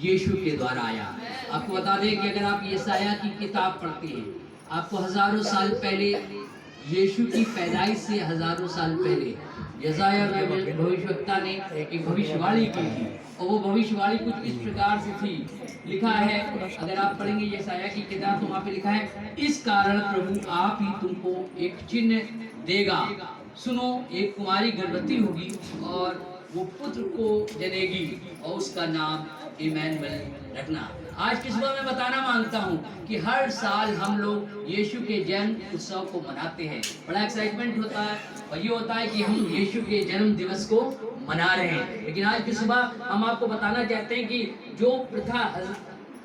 यीशु के द्वारा आया। आपको बता दें कि अगर आप यशायाह की किताब पढ़ते हैं, आपको हजारों साल पहले, यीशु की पैदाइश से हजारों साल पहले यशायाह भविष्यवक्ता ने एक भविष्यवाणी की थी, और वो भविष्यवाणी कुछ इस प्रकार से थी। लिखा है, अगर आप पढ़ेंगे यशायाह की किताब तो वहाँ पे लिखा है, इस कारण प्रभु आप ही तुमको एक चिन्ह देगा, सुनो, एक कुमारी गर्भवती होगी और वो पुत्र को जनेगी और उसका नाम इमैनुएल रखना। आज की सुबह मैं बताना मांगता हूँ कि हर साल हम लोग यीशु के जन्म उत्सव को मनाते हैं, बड़ा एक्साइटमेंट होता है, और ये होता है कि हम यीशु के जन्म दिवस को मना रहे हैं। लेकिन आज की सुबह हम आपको बताना चाहते हैं कि जो प्रथा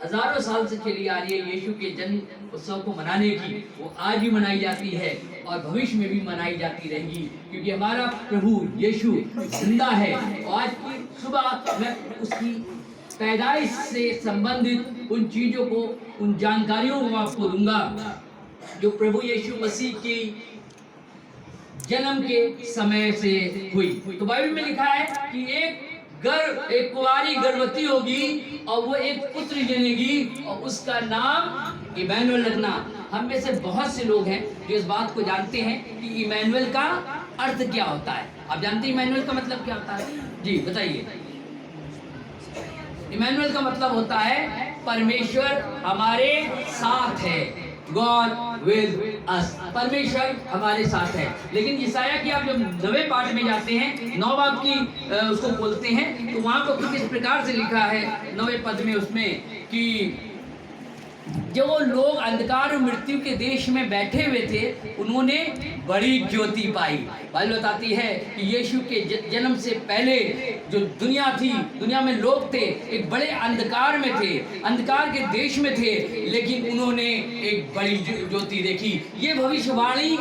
हजारों साल से चली आ रही है यीशु के जन्म उत्सव को मनाने की, वो आज भी मनाई जाती है और भविष्य में भी मनाई जाती रहेगी, क्योंकि हमारा प्रभु यीशु जिंदा है। और आज की सुबह मैं उसकी पैदाइश से संबंधित उन चीजों को, उन जानकारियों को आपको दूंगा जो प्रभु यीशु मसीह की जन्म के समय से हुई। तो बाइबल में लिखा है कि एक कुंवारी गर्भवती होगी और वो एक पुत्र जनेगी और उसका नाम इमैनुएल रखना। हम में से बहुत से लोग हैं जो इस बात को जानते हैं कि इमैनुएल का अर्थ क्या होता है। आप जानते हैं इमैनुएल का मतलब क्या होता है? जी बताइए। इमैनुएल का मतलब होता है परमेश्वर हमारे साथ है, गॉड विद अस, परमेश्वर हमारे साथ है। लेकिन यशायाह की आप जब 9वें पाठ में जाते हैं, 9 बाब की उसको बोलते हैं, तो वहां पर कुछ इस प्रकार से लिखा है 9वें पद में उसमें कि जो लोग अंधकार और मृत्यु के देश में बैठे हुए थे उन्होंने बड़ी ज्योति पाई। बाइबल बताती है कि यीशु के जन्म से पहले जो दुनिया थी, दुनिया में लोग थे एक बड़े अंधकार में थे, अंधकार के देश में थे, लेकिन उन्होंने एक बड़ी ज्योति देखी। ये भविष्यवाणी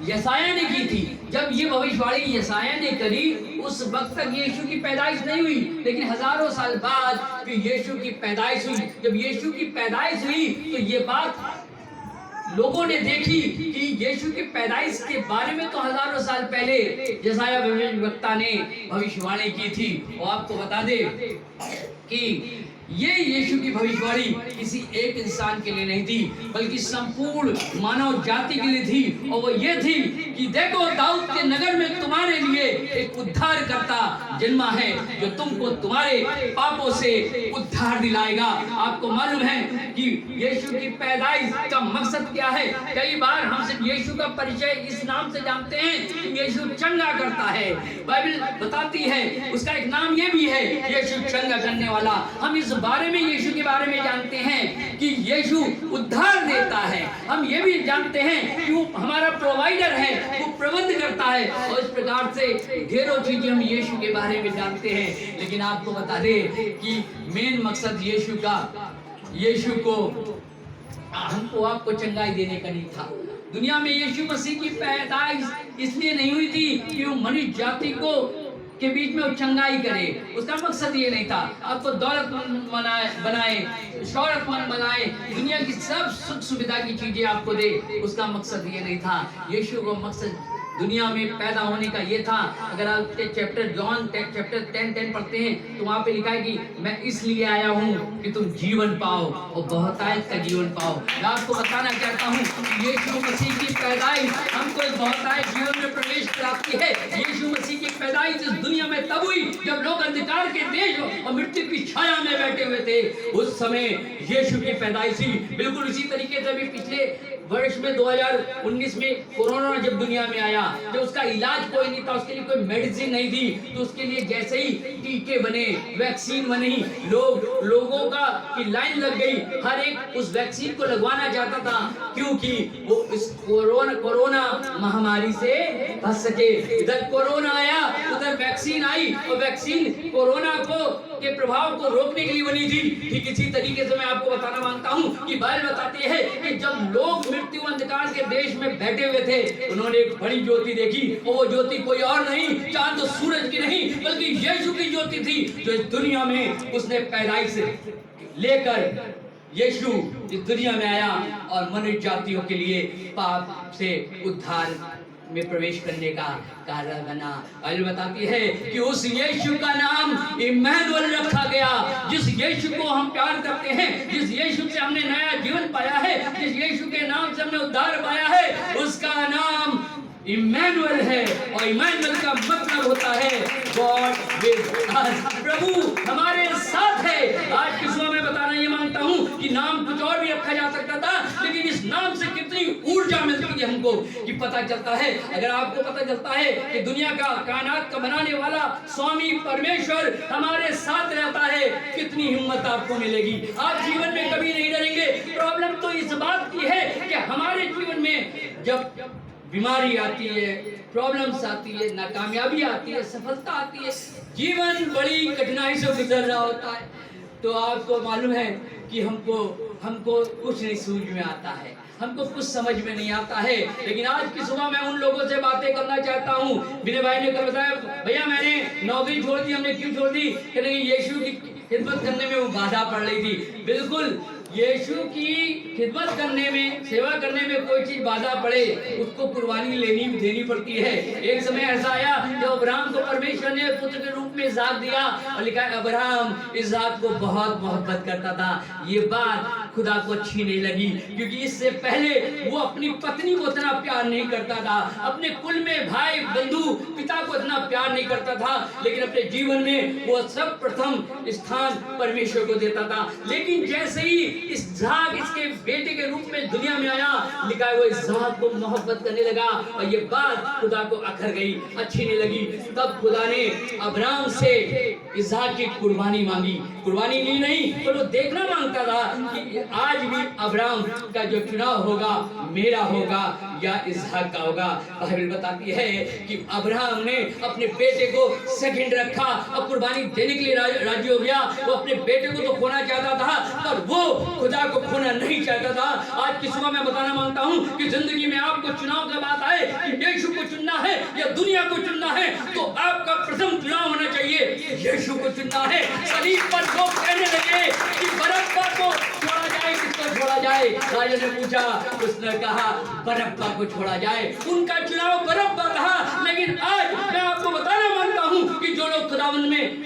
यशायाह ने की थी। जब ये भविष्यवाणी यशायाह ने करी उस वक्त तक यीशु की पैदाइश नहीं हुई, लेकिन हजारों साल बाद फिर यीशु की पैदाइश हुई। जब यीशु की पैदाइश हुई तो ये बात लोगों ने देखी कि यीशु की पैदाइश के बारे में तो हजारों साल पहले यशायाह भविष्यवक्ता ने भविष्यवाणी की थी। और आपको बता दे कि ये यीशु की भविष्यवाणी किसी एक इंसान के लिए नहीं थी, बल्कि संपूर्ण मानव जाति के लिए थी। और वो ये थी कि देखो, दाऊद के नगर में तुम्हारे लिए एक उद्धारकर्ता जन्मा है जो तुमको तुम्हारे पापों से उद्धार दिलाएगा। आपको मालूम है कि यीशु की पैदाइश का मकसद क्या है? कई बार हम सिर्फ यीशु का परिचय इस नाम से जानते हैं कि यीशु चंगा करता है। बाइबल बताती है उसका एक नाम ये भी है, यीशु चंगा करने वाला। हम इस बारे में यीशु के बारे में जानते हैं कि यीशु उद्धार देता है। हम ये भी जानते हैं कि वो हमारा प्रोवाइडर है, वो प्रबंध करता है। और इस प्रकार से ढेरों चीजें हम यीशु के बारे में जानते हैं। लेकिन आपको बता दे कि मेन मकसद यीशु का, यीशु को हमको आपको चंगाई देने का नहीं था। दुनिया में यीशु मसीह की पैदाइश इसलिए नहीं हुई थी कि वो मनुष्य जाति को के बीच में चंगाई करे, उसका मकसद ये नहीं था आपको दौलतमंद बनाए, शौहरतमंद बनाए, दुनिया की सब सुख सुविधा की चीजें आपको दे, उसका मकसद ये नहीं था। यीशु का मकसद दुनिया में पैदा होने का ये था। अगर आप चैप्टर जॉन चैप्टर 10 पढ़ते हैं तो वहाँ पे लिखा है कि मैं इसलिए आया हूँ कि तुम जीवन पाओ और बहुतायत का जीवन पाओ। मैं आपको बताना चाहता हूँ कि यीशु मसीह की पैदाइश हमको एक बहुतायत जीवन में प्रवेश कराती है। यीशु मसीह की पैदाइश इस दुनिया में तब हुई जब लोग अंधकार के देश और मृत्यु की छाया में बैठे हुए थे। उस समय यीशु की पैदाइश हुई। बिल्कुल इसी तरीके से अभी पिछले वर्ष में 2019 में कोरोना जब दुनिया में आया, जब उसका इलाज कोई नहीं था, उसके लिए कोई मेडिसिन नहीं थी, तो उसके लिए जैसे ही टीके बने, वैक्सीन बनी, लोगों का की लाइन लग गई, हर एक उस वैक्सीन को लगवाना चाहता था, क्योंकि वो इस कोरोना महामारी से बच सके। इधर कोरोना आया, उधर वैक्सीन आई, और वैक्सीन कोरोना के प्रभाव को रोकने के लिए बनी थी। ठीक इसी तरीके से मैं आपको बताना मांगता हूँ कि बाइबल बताती है कि जब लोग मृत्यु अंधकार के देश में बैठे हुए थे, उन्होंने एक बड़ी ज्योति देखी, और वो ज्योति कोई और नहीं, चांद और सूरज की नहीं, बल्कि यीशु की ज्योति थी, जो इस दुनिया में उसने पैदाइश से लेकर यीशु इस दुनिया में आया और मनुष्य जातियों के लिए पाप से उद्धार में प्रवेश करने का कारण बना। बाइबल बताती है कि उस यीशु का नाम इम्मानुएल रखा गया। जिस यीशु को हम प्यार करते हैं, जिस यीशु से हमने नया जीवन पाया है, जिस यीशु के नाम से हमने उद्धार पाया है, उसका नाम इम्मानुएल है। और इम्मानुएल का मतलब होता है गॉड विद अस, प्रभु हमारे साथ है। आज की सुबह मैं बताना ये मांगता हूँ कि नाम कुछ और भी रखा जा सकता था, लेकिन इस नाम से कितनी ऊर्जा मिलती है हमको कि पता चलता है। अगर आपको पता चलता है कि दुनिया का, कायनात का बनाने वाला स्वामी परमेश्वर हमारे साथ रहता है, कितनी हिम्मत आपको मिलेगी। आप जीवन में कभी नहीं डरेंगे। प्रॉब्लम तो इस बात की है कि हमारे जीवन में जब बीमारी आती है, प्रॉब्लम्स आती है, नाकामयाबी आती है, सफलता आती है, जीवन बड़ी कठिनाई से गुजर रहा होता है, तो आपको मालूम है कि हमको कुछ नहीं समझ में आता है, हमको कुछ समझ में नहीं आता है। लेकिन आज की सुबह मैं उन लोगों से बातें करना चाहता हूँ। विनय भाई ने कल बताया, भैया मैंने नौकरी छोड़ दी। हमने क्यों छोड़ दी? कहते यीशु की खिदमत करने में वो बाधा पड़ रही थी। बिल्कुल, यीशु की खिदमत करने में, सेवा करने में कोई चीज बाधा पड़े, उसको कुर्बानी देनी पड़ती है। एक समय ऐसा आया जब अब्राहम को परमेश्वर ने पुत्र के रूप में इसहाक दिया, और लिखा है अब्राहम इसहाक को बहुत मोहब्बत करता था। ये बात खुदा को अच्छी नहीं लगी, क्योंकि इससे पहले वो अपनी पत्नी को इतना प्यार नहीं करता था, अपने कुल में भाई बंधु पिता को इतना प्यार नहीं करता था, लेकिन अपने जीवन में वो सब प्रथम स्थान परमेश्वर को देता था। लेकिन जैसे ही इसहाक इसके बेटे के रूप में दुनिया में आया, लिखा है वो इसहाक को मोहब्बत करने लगा, और ये बात खुदा को अखर गई, अच्छी नहीं लगी। तब खुदा ने अब्राहम से इसहाक की कुर्बानी मांगी। कुर्बानी ली नहीं, पर वो देखना मांगता था कि आज भी अब्राहम का जो चुनाव होगा मेरा होगा या इसहाक का होगा। बाइबल बताती है कि अब्राहम ने अपने बेटे को सेकंड रखा और कुर्बानी देने के लिए राजी हो गया। वो अपने बेटे को तो खोना चाहता था, पर वो खुदा को खोना नहीं चाहता था। आज की सुबह मैं बताना मांगता हूँ कि जिंदगी में आपको चुनाव का बात आए कि यीशु को चुनना है या दुनिया को चुनना है, तो आपका प्रथम चुनाव होना चाहिए यीशु को चुनना है। सलीब पर लोग कहने लगे कि बरअब्बा को छोड़ा जाए, किसको छोड़ा जाए? राजा ने पूछा, उसने कहा बरअब्बा को छोड़ा जाए। उनका चुनाव बरअब्बा था। लेकिन आज मैं आपको बताना मांगता हूँ कि जो लोग खुदावंद में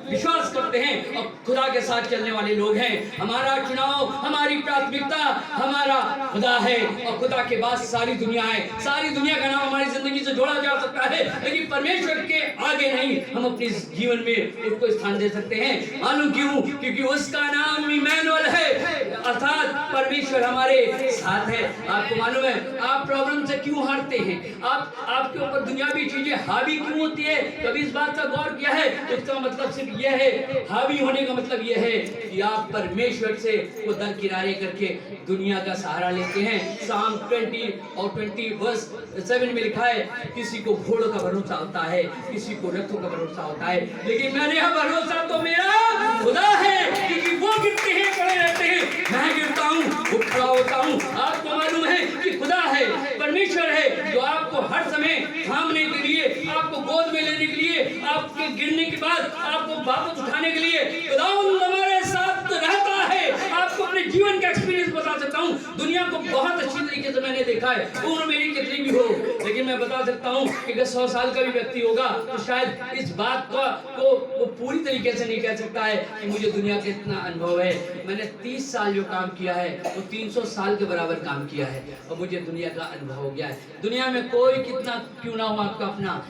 विश्वास करते हैं और खुदा के साथ चलने वाले लोग हैं, हमारा चुनाव, हमारी प्राथमिकता हमारा खुदा है, और खुदा के बाद सारी दुनिया है। सारी दुनिया का नाम हमारी जिंदगी से जोड़ा जा सकता है, लेकिन परमेश्वर के आगे नहीं हम अपने जीवन में उसको स्थान दे सकते हैं। मालूम क्यों? क्योंकि उसका नाम इम्मानुएल है, अर्थात परमेश्वर हमारे साथ है। आपको मालूम है आप प्रॉब्लम से क्यों हारते हैं? आपके ऊपर दुनियावी चीजें हावी क्यों होती है? कभी इस बात का गौर किया है? उसका मतलब सिर्फ यह है, हावी होने का मतलब यह है कि आप परमेश्वर से वो दरकिनारे करके दुनिया का सहारा लेते हैं। साम 20 और 20:7 में लिखा है, किसी को घोड़ों का भरोसा होता है, किसी को रथों का भरोसा होता है, लेकिन मैंने यह भरोसा तो मेरा खुदा है, क्योंकि वो गिरते हैं खड़े रहते हैं, मैं गिरता हूँ वो खड़ा होता हूँ। आपको मालूम है कि खुदा है, परमेश्वर है, जो आपको हर समय थामने के लिए, आपको गोद में लेने के लिए, आपके गिरने के बाद आपको वापस उठाने के लिए खुदावंद हमारे साथ रहता है। आपको अपने जीवन का एक्सपीरियंस बता सकता हूँ। दुनिया को बहुत अच्छी तरीके से मैंने देखा है, उम्र मेरी कितनी भी हो, लेकिन मैं बता सकता हूँ कि अगर 100 साल का भी व्यक्ति होगा तो शायद इस बात को वो पूरी तरीके से नहीं कह सकता है कि मुझे दुनिया का इतना अनुभव है। मैंने 30 साल जो काम किया है वो 300 साल के बराबर काम किया है, और मुझे दुनिया का अनुभव हो गया है। दुनिया में कोई कितना क्यों ना हो आपका अपना,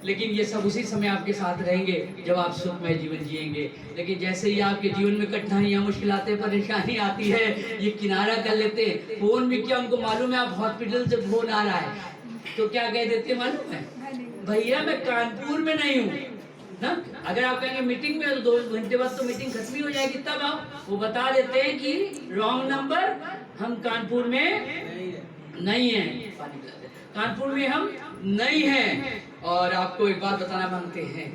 लेकिन ये सब उसी समय आपके साथ रहेंगे जब आप सुखमय जीवन जिएंगे। लेकिन जैसे ही आपके जीवन में कठिनाइयाँ, मुश्किलातें, परेशानी आती है, ये किनारा कर लेते। फोन भी क्या उनको मालूम है आप हॉस्पिटल से फोन आ रहा है तो क्या कह देते मालूम है? भैया मैं कानपुर में नहीं हूँ ना। अगर आप कहेंगे मीटिंग में, तो 2 घंटे बाद तो मीटिंग खत्म हो जाएगी, तब आप वो बता देते हैं कि रॉन्ग नंबर, हम कानपुर में नहीं है, कानपुर में हम नहीं हैं। और आपको एक बात बताना मांगते हैं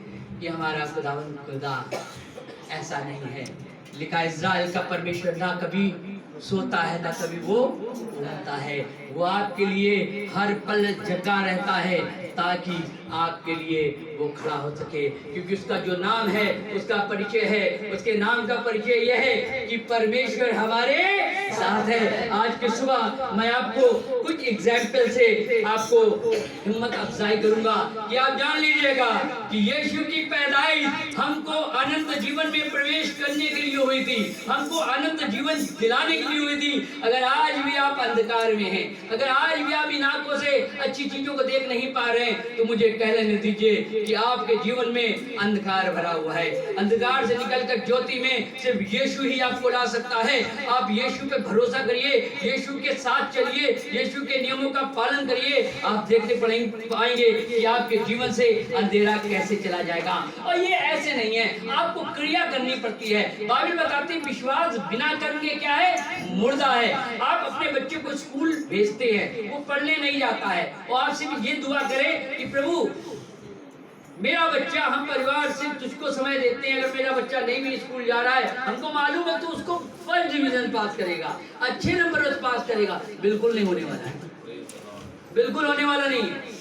कि हमारा खुदा ऐसा नहीं है। लिखा इज़राइल का परमेश्वर ना कभी सोता है ना कभी वो उड़ता है। वो आपके लिए हर पल जगा रहता है ताकि आपके लिए वो खड़ा हो सके, क्योंकि उसका जो नाम है उसका परिचय है, उसके नाम का परिचय यह है कि परमेश्वर हमारे साथ है। आज की सुबह मैं आपको कुछ एग्जाम्पल से आपको हिम्मत अफजाई करूंगा कि आप जान लीजिएगा कि यीशु की पैदाइश हमको अनंत जीवन में प्रवेश करने के लिए हुई थी, हमको अनंत जीवन दिलाने के लिए हुई थी। अगर आज भी आप अंधकार में हैं, अगर आज भी आप इन आंखों से अच्छी चीजों को देख नहीं पा रहे हैं, तो मुझे कह लेने दीजिए कि आपके जीवन में अंधकार भरा हुआ है। अंधकार से निकलकर ज्योति में सिर्फ यीशु ही आपको ला सकता है। आप यीशु पे भरोसा करिए, यीशु के साथ चलिए, यीशु के नियमों का पालन करिए, आप देखने पाएंगे कि आपके जीवन से अंधेरा कैसे चला जाएगा। और ये ऐसे नहीं है, आपको क्रिया करनी पड़ती है। बाइबल बताती है विश्वास बिना कर्म के क्या है, मुर्दा है। आप अपने बच्चे को स्कूल भेजते हैं, वो पढ़ने नहीं जाता है, और आपसे भी ये दुआ करें कि प्रभु मेरा बच्चा, हम परिवार से तुझको समय देते हैं, अगर मेरा बच्चा नहीं भी स्कूल जा रहा है, हमको मालूम है तो उसको फर्स्ट डिवीजन पास करेगा, अच्छे नंबर से पास करेगा। बिल्कुल नहीं होने वाला है, बिल्कुल होने वाला नहीं है।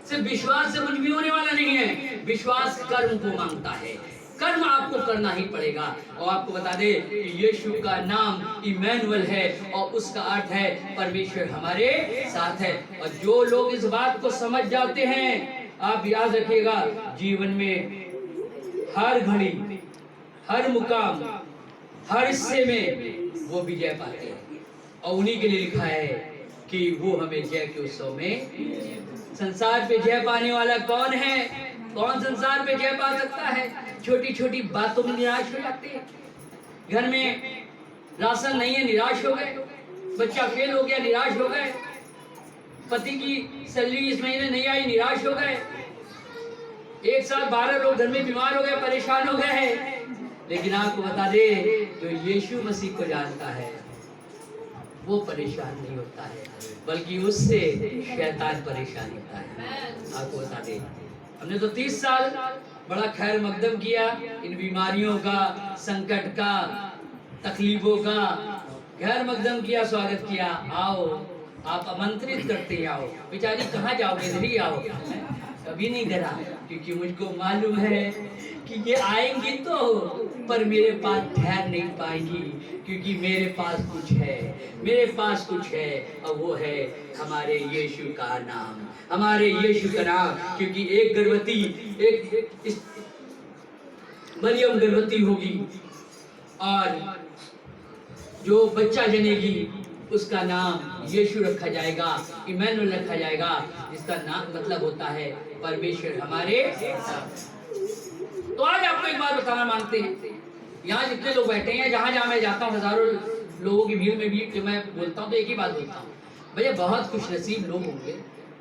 सिर्फ विश्वास से कुछ भी होने वाला नहीं है। विश्वास कर्म को मांगता है, कर्म आपको करना ही पड़ेगा। और आपको बता दे कि यीशु का नाम इमैनुअल है, और उसका अर्थ है परमेश्वर हमारे साथ है। और जो लोग इस बात को समझ जाते हैं, आप याद रखिएगा, जीवन में हर घड़ी, हर मुकाम, हर हिस्से में वो विजय पाते हैं। और उन्हीं के लिए लिखा है कि वो हमें जय के उत्सव में। संसार पे जय पाने वाला कौन है? कौन संसार पे जय पा सकता है? छोटी छोटी बातों में निराश हो जाते हैं। घर में राशन नहीं है, निराश हो गए। बच्चा फेल हो गया, निराश हो गए। पति की सैलरी इस महीने नहीं आई, निराश हो गए। एक साथ 12 लोग घर में बीमार हो गए, परेशान हो गए हैं। लेकिन आपको बता दे, जो यीशु मसीह को जानता है वो परेशान नहीं होता है, बल्कि उससे शैतान परेशान होता है। आपको बता दे, हमने तो 30 साल बड़ा खैर मकदम किया, इन बीमारियों का, संकट का, तकलीफों का खैर मकदम किया, स्वागत किया। आओ, आप आमंत्रित करते आओ। बेचारी कहाँ जाओगे, इधर ही आओ। कभी नहीं डरा, क्योंकि मुझको मालूम है कि ये आएंगी तो, पर मेरे पास ठहर नहीं पाएंगी, क्योंकि मेरे पास कुछ है, मेरे पास कुछ है, और वो है हमारे यीशु का नाम, हमारे यीशु का नाम। क्योंकि एक गर्भवती, एक मरियम गर्भवती होगी, और जो बच्चा जनेगी उसका नाम यीशु रखा जाएगा, इमैनुअल रखा जाएगा, जिसका नाम मतलब होता है परमेश्वर हमारे साथ। तो आज आपको एक बात बताना मांगते हैं, यहाँ जितने लोग बैठे हैं, जहाँ जहाँ मैं जाता हूँ, हजारों लोगों की भीड़ में भी कि मैं बोलता हूँ तो एक ही बात बोलता हूँ, भैया बहुत खुश नसीब लोग होंगे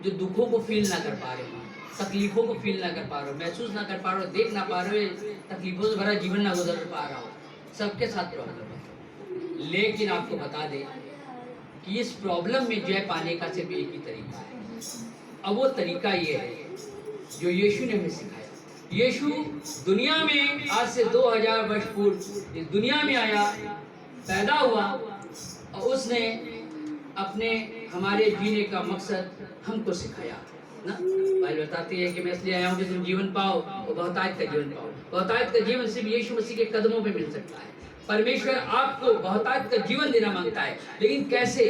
जो दुखों को फील ना कर पा रहे हो, तकलीफों को फील ना कर पा रहे हो, महसूस ना कर पा रहे हो, देख ना पा रहे हो, तकलीफों से भरा जीवन ना गुजर पा रहा हो। सबके साथ प्रॉब्लम है, लेकिन आपको बता दें कि इस प्रॉब्लम में जय पाने का सिर्फ एक ही तरीका है। अब वो तरीका ये है जो यीशु ने हमें सिखाया। यीशु दुनिया में आज से 2000 वर्ष पूर्व इस दुनिया में आया, पैदा हुआ, और उसने अपने हमारे जीने का मकसद हमको सिखाया ना। बाइबल बताती है कि मैं इसलिए आया हूँ कि तुम जीवन पाओ और बहुतायत का जीवन पाओ। बहुतायत का जीवन सिर्फ यीशु मसीह के कदमों पे मिल सकता है। परमेश्वर आपको बहुतायत का जीवन देना मांगता है, लेकिन कैसे?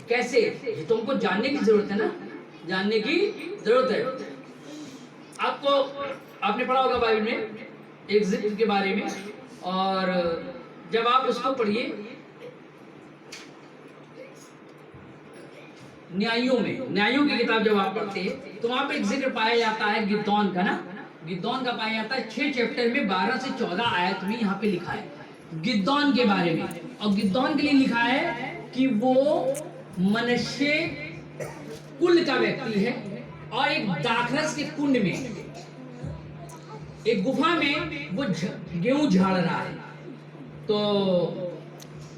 कैसे? ये तुमको जानने की जरूरत है ना, जानने की जरूरत है। आपको, आपने पढ़ा होगा बाइबल में एग्जिट के बारे में, और जब आप उसको पढ़िए, न्यायों की किताब जब आप पढ़ते हैं तो वहां पे एक जिक्र पाया जाता है गिदोन का ना, गिदोन का पाया जाता है 6 चैप्टर में 12 से 14 आयत में यहाँ पे लिखा है गिदोन के बारे में। और गिदोन के लिए लिखा है कि वो मनुष्य कुल का व्यक्ति है, और एक दाखरस के कुंड में, एक गुफा में वो गेहूं झाड़ रहा है। तो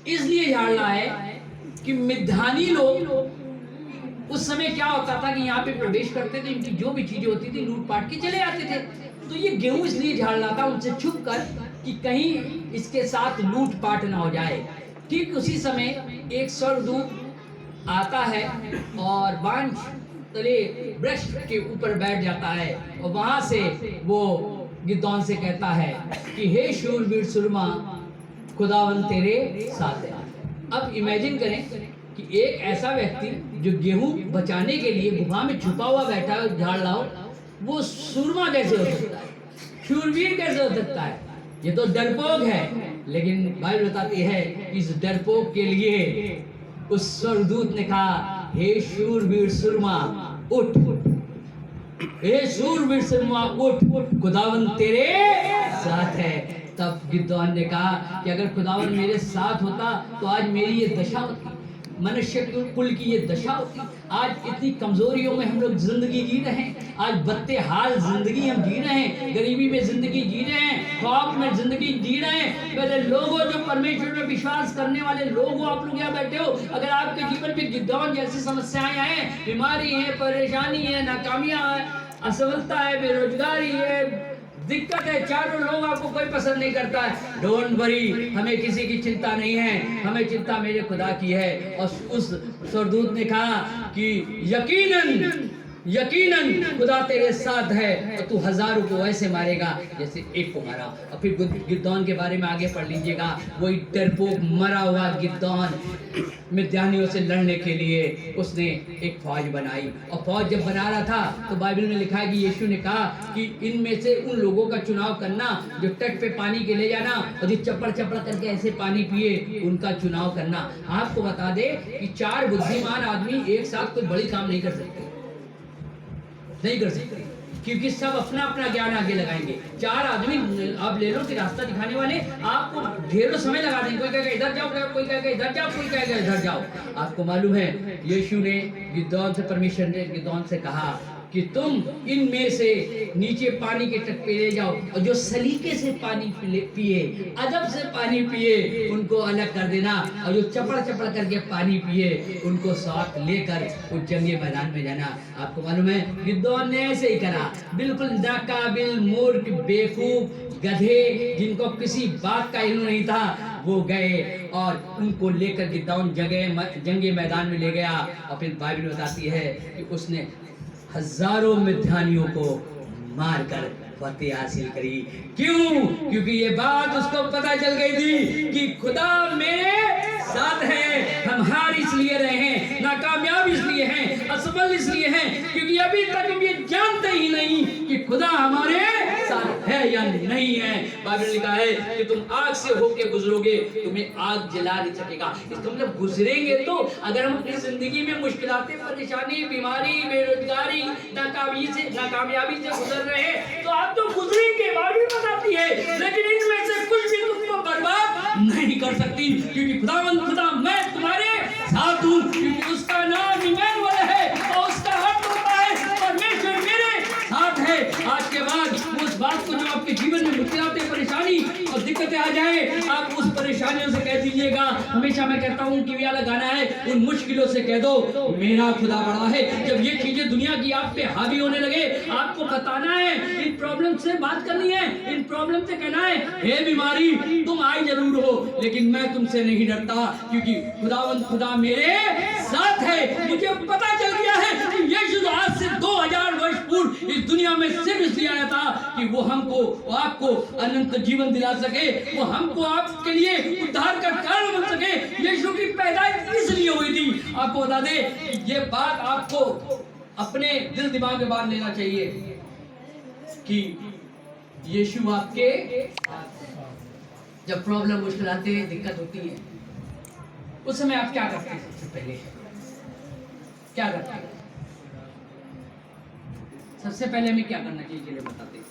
इसलिए झाड़ रहा है कि मिद्यानी लोग, उस समय क्या होता था कि यहाँ पे प्रवेश करते थे, इनकी जो भी चीजें होती थी लूट पाट के चले आते थे। तो ये गेहूं इसलिए झाड़ रहा था उनसे छुप कर कि कहीं इसके साथ लूट पाट ना हो जाए। ठीक उसी समय एक स्वर्गदूत आता है और बांझ तले वृक्ष के ऊपर बैठ जाता है और वहां से वो गिद्धौन से कहता है कि हे शूरवीर सुरमा, खुदावन तेरे साथ है। अब इमेजिन करें कि एक ऐसा व्यक्ति जो गेहूं बचाने के लिए गुफा में छुपा हुआ बैठा है झाड़ लाओ, वो सुरमा कैसे हो सकता है, शूरवीर कैसे हो सकता है? ये तो डरपोक है। लेकिन बाइबल बताती है इस डरपोक के लिए उस स्वर्गदूत ने कहा, हे शूरवीर सुरमा उठ, हे शूरवीर सुरमा उठ, खुदावन तेरे साथ है। तब गिद्धौन ने कहा कि अगर खुदावन मेरे साथ होता तो आज मेरी ये दशा होती, मनुष्य कुल की ये दशा होती। आज इतनी कमजोरियों में हम लोग जिंदगी जी रहे हैं, आज बत्ते हाल जिंदगी हम जी रहे हैं, गरीबी में जिंदगी जी रहे हैं, खौफ में जिंदगी जी रहे हैं। मेरे लोगों, जो परमेश्वर में विश्वास करने वाले लोग हो, आप लोग यहाँ बैठे हो, अगर आपके जीवन में गिद्धौन जैसी समस्याएं हैं, बीमारी है, परेशानी है, नाकामियां है, असफलता है, बेरोजगारी है, दिक्कत है, चारों लोग आपको कोई पसंद नहीं करता है, डोंट वरी, हमें किसी की चिंता नहीं है, हमें चिंता मेरे खुदा की है। और उस स्वर्गदूत ने कहा कि यकीनन यकीनन खुदा तेरे साथ है और तू हजारों को ऐसे मारेगा जैसे एक को मारा। और फिर गिद्धौन के बारे में आगे पढ़ लीजिएगा। वही डरपोक मरा हुआ गिद्धौन मिद्यानियों से लड़ने के लिए उसने एक फौज बनाई, और फौज जब बना रहा था तो बाइबल में लिखा है कि यीशु ने कहा कि इनमें से उन लोगों का चुनाव करना जो तट पे पानी के ले जाना और जो चपड़ चपड़ करके ऐसे पानी पिए, उनका चुनाव करना। आपको बता दे कि 4 बुद्धिमान आदमी एक साथ कोई बड़ी काम नहीं कर सकते, नहीं कर सकते, क्योंकि सब अपना अपना ज्ञान आगे लगाएंगे। 4 आदमी आप ले लो कि रास्ता दिखाने वाले आपको ढेरों समय लगा देंगे, कोई कहेगा इधर जाओ, कोई कहेगा इधर जाओ, कोई कहेगा इधर जाओ। आपको मालूम है यीशु ने गिद्धौन से, परमेश्वर ने गिद्धौन से कहा कि तुम इनमें से नीचे पानी के तट पे ले जाओ और जो सलीके से पानी पिए, अदब से पानी पिए, उनको अलग कर देना, और जो चपड़ चपड़ करके पानी पिए उनको साथ लेकर उस जंगी मैदान में जाना। आपको मालूम है गिद्धौन ने ऐसे ही करा, बिल्कुल नाकाबिल, मूर्ख, बेवकूफ, गधे, जिनको किसी बात का इल्म नहीं था, वो गए और उनको लेकर गिद्धौन जंगी मैदान में ले गया। और फिर बाइबल बताती है कि उसने हजारों मिद्यानियों को मारकर फतेह हासिल करी। क्यों? क्योंकि ये बात उसको पता चल गई थी कि खुदा मेरे साथ है। हम हार इसलिए रहे हैं, नाकामयाब इसलिए हैं, असफल इसलिए हैं क्योंकि अभी तक हम ये जानते ही नहीं कि खुदा हमारे साथ है या नहीं है। बाइबल लिखा है कि तुम आग से होके गुजरोगे, तुम्हें आग जला नहीं सकेगा। इसका मतलब गुजरेंगे तो, अगर हम अपनी जिंदगी में मुश्किलातें, परेशानी, बीमारी, बेरोजगारी, नाकामयाबी से गुजर रहे हैं तो आप तो गुजरेंगे, बाइबल बताती है। लेकिन इनमें से कुछ भी तुमको बर्बाद नहीं कर सकती, क्योंकि खुदा मैं तुम्हारे साथ हूँ, क्योंकि उसका नाम इम्मानुएल है और उसका अर्थ होता है परमेश्वर मेरे साथ है। आज के बाद उस बात को, जो आपके जीवन में मुश्किलातें, परेशानी और दिक्कतें आ जाए, आप उस परेशानियों से कह दीजिएगा। हमेशा मैं कहता हूँ कि वाला गाना है, उन मुश्किलों से कह दो मेरा खुदा बड़ा है। जब ये चीजें दुनिया की आप पे हावी होने लगे, आपको बताना है, इन प्रॉब्लम से बात करनी है, इन प्रॉब्लम से कहना है, हे बीमारी तुम आई जरूर हो लेकिन मैं तुमसे नहीं डरता, क्योंकि खुदा मेरे साथ है। मुझे पता चल गया है कि यीशु आज से 2000 वर्ष पूर्व इस दुनिया में सिर्फ इसलिए आया था कि वो हमको, आपको अनंत जीवन दिला सके, वो हमको आपके लिए उद्धार का कारण बन सके। यीशु की पैदाइश इसलिए हुई थी। आपको बता दे ये बात आपको अपने दिल दिमाग में बांध लेना चाहिए कि यीशु आपके, जब प्रॉब्लम, मुश्किल आते हैं, दिक्कत होती है, उस समय आप क्या करते हैं? सबसे पहले क्या करते हैं? सबसे पहले हमें क्या करना चाहिए, चलिए बताते हैं।